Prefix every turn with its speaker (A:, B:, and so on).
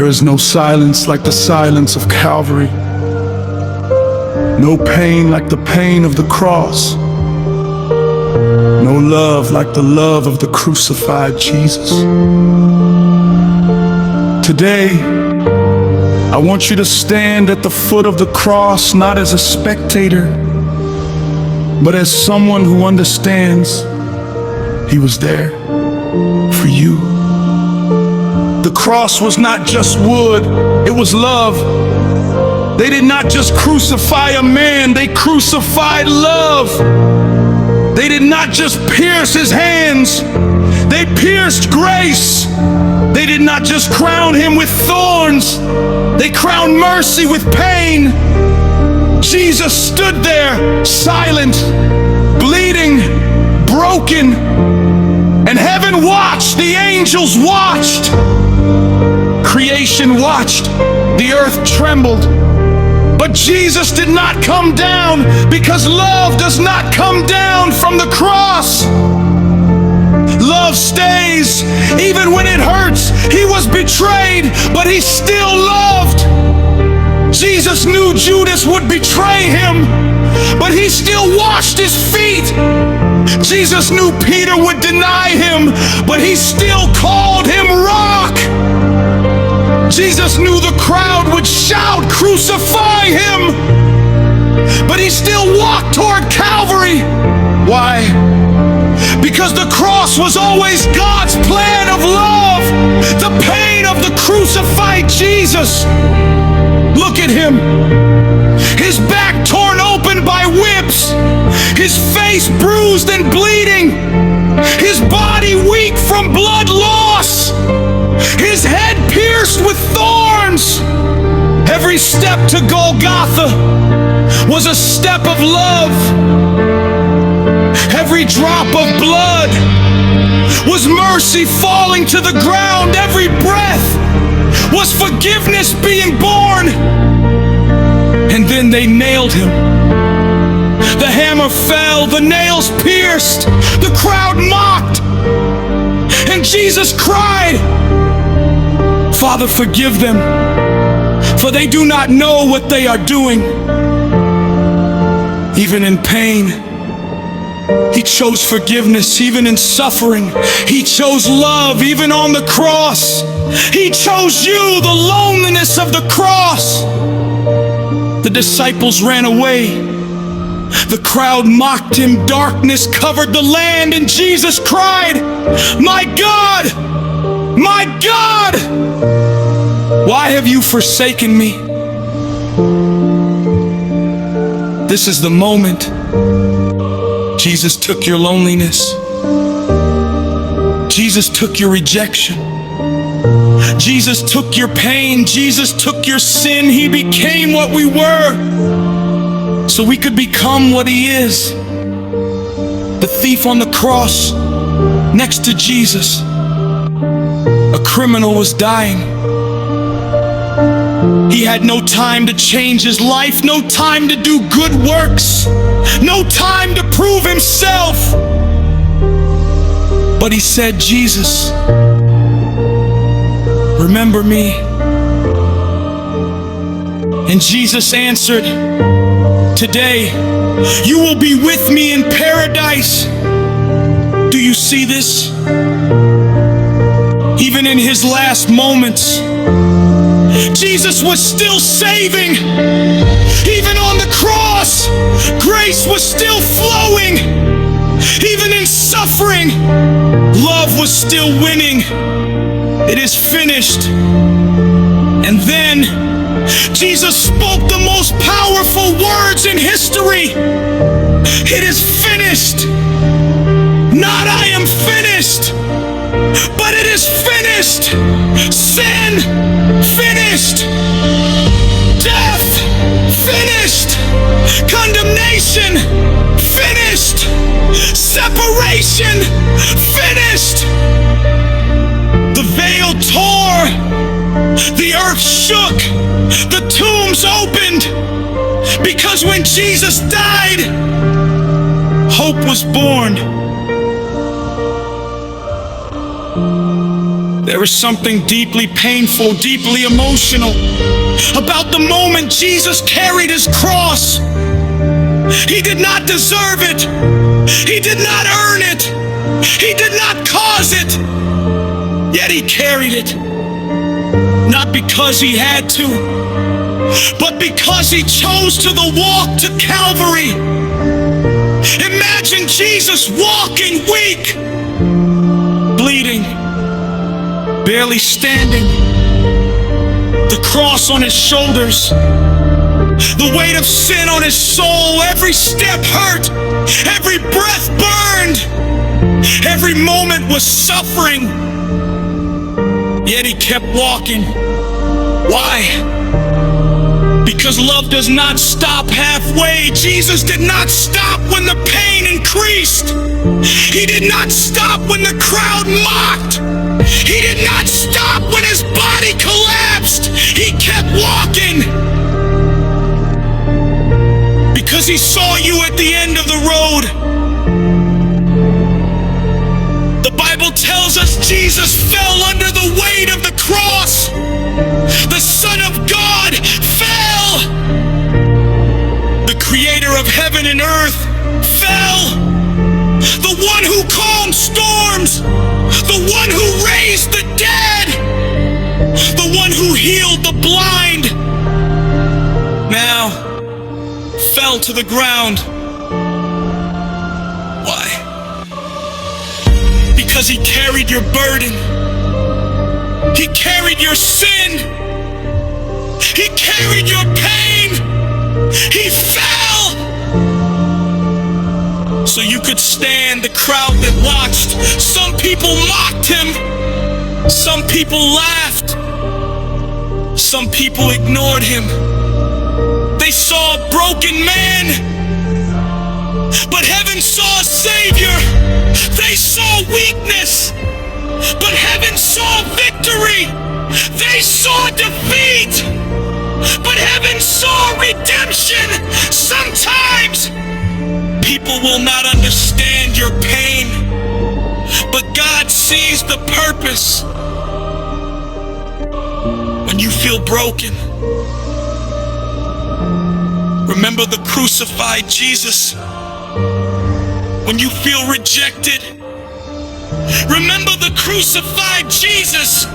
A: There is no silence like the silence of Calvary. No pain like the pain of the cross. No love like the love of the crucified Jesus. Today, I want you to stand at the foot of the cross, not as a spectator, but as someone who understands He was there for you. The cross was not just wood, it was love. They did not just crucify a man, they crucified love. They did not just pierce His hands, they pierced grace. They did not just crown Him with thorns, they crowned mercy with pain. Jesus stood there, silent, bleeding, broken, and heaven watched, the angels watched, creation watched, the earth trembled. But Jesus did not come down, because love does not come down from the cross. Love stays even when it hurts. He was betrayed, but He still loved. Jesus knew Judas would betray Him, but He still washed his feet. Jesus knew Peter would deny Him, but He still called him rock. Jesus knew the crowd would shout, "Crucify Him!" but He still walked toward Calvary. Why? Because the cross was always God's plan of love. The pain of the crucified Jesus. Look at Him. His back torn open by whips. His face bruised and bleeding. His body weak from blood loss. His head pierced with thorns. Every step to Golgotha was a step of love. Every drop of blood was mercy falling to the ground. Every breath was forgiveness being born. And then they nailed Him. The hammer fell, the nails pierced, the crowd mocked, and Jesus cried, "Father, forgive them, for they do not know what they are doing." Even in pain, He chose forgiveness. Even in suffering, He chose love. Even on the cross, He chose you, the loneliness of the cross. The disciples ran away. The crowd mocked Him. Darkness covered the land, and Jesus cried, "My God, my God, why have you forsaken me?" This is the moment. Jesus took your loneliness. Jesus took your rejection. Jesus took your pain. Jesus took your sin. He became what we were, so we could become what He is. The thief on the cross next to Jesus. A criminal was dying. He had no time to change his life, no time to do good works, no time to prove himself. But he said, "Jesus, remember me." And Jesus answered, "Today, you will be with me in paradise." Do you see this? Even in His last moments, Jesus was still saving. Even on the cross, grace was still flowing. Even in suffering, love was still winning. It is finished. And then Jesus spoke the most powerful words in history. It is finished. Not "I am finished," but it is finished. Sin, finished. Death, finished. Condemnation, finished. Separation, finished. The veil tore. The earth shook. The tombs opened. Because when Jesus died, hope was born. There is something deeply painful, deeply emotional about the moment Jesus carried his cross. He did not deserve it. He did not earn it. He did not cause it. Yet he carried it. Not because he had to, but because he chose to the walk to Calvary. Imagine Jesus walking weak, bleeding, barely standing, the cross on his shoulders, the weight of sin on his soul. Every step hurt, every breath burned, every moment was suffering. Yet he kept walking. Why? Because love does not stop halfway. Jesus did not stop when the pain increased. He did not stop when the crowd mocked. He did not stop when his body collapsed. He kept walking. Because he saw you at the end of the road. The Bible tells us Jesus fell under the weight of the cross. The Son of God fell. The Creator of heaven and earth fell. The one who calmed storms. The one who raised the dead. The one who healed the blind. Now fell to the ground. Why? Because he carried your burden. He carried your sin. He carried your pain. He fell so you could stand the crowd that watched. Some people mocked him. Some people laughed. Some people ignored him. They saw a broken man, but heaven saw a Savior. They saw weakness, but heaven saw victory. They saw defeat, but heaven saw redemption. Sometimes people will not understand your pain, but God sees the purpose. When you feel broken, remember the crucified Jesus. When you feel rejected, remember the crucified Jesus.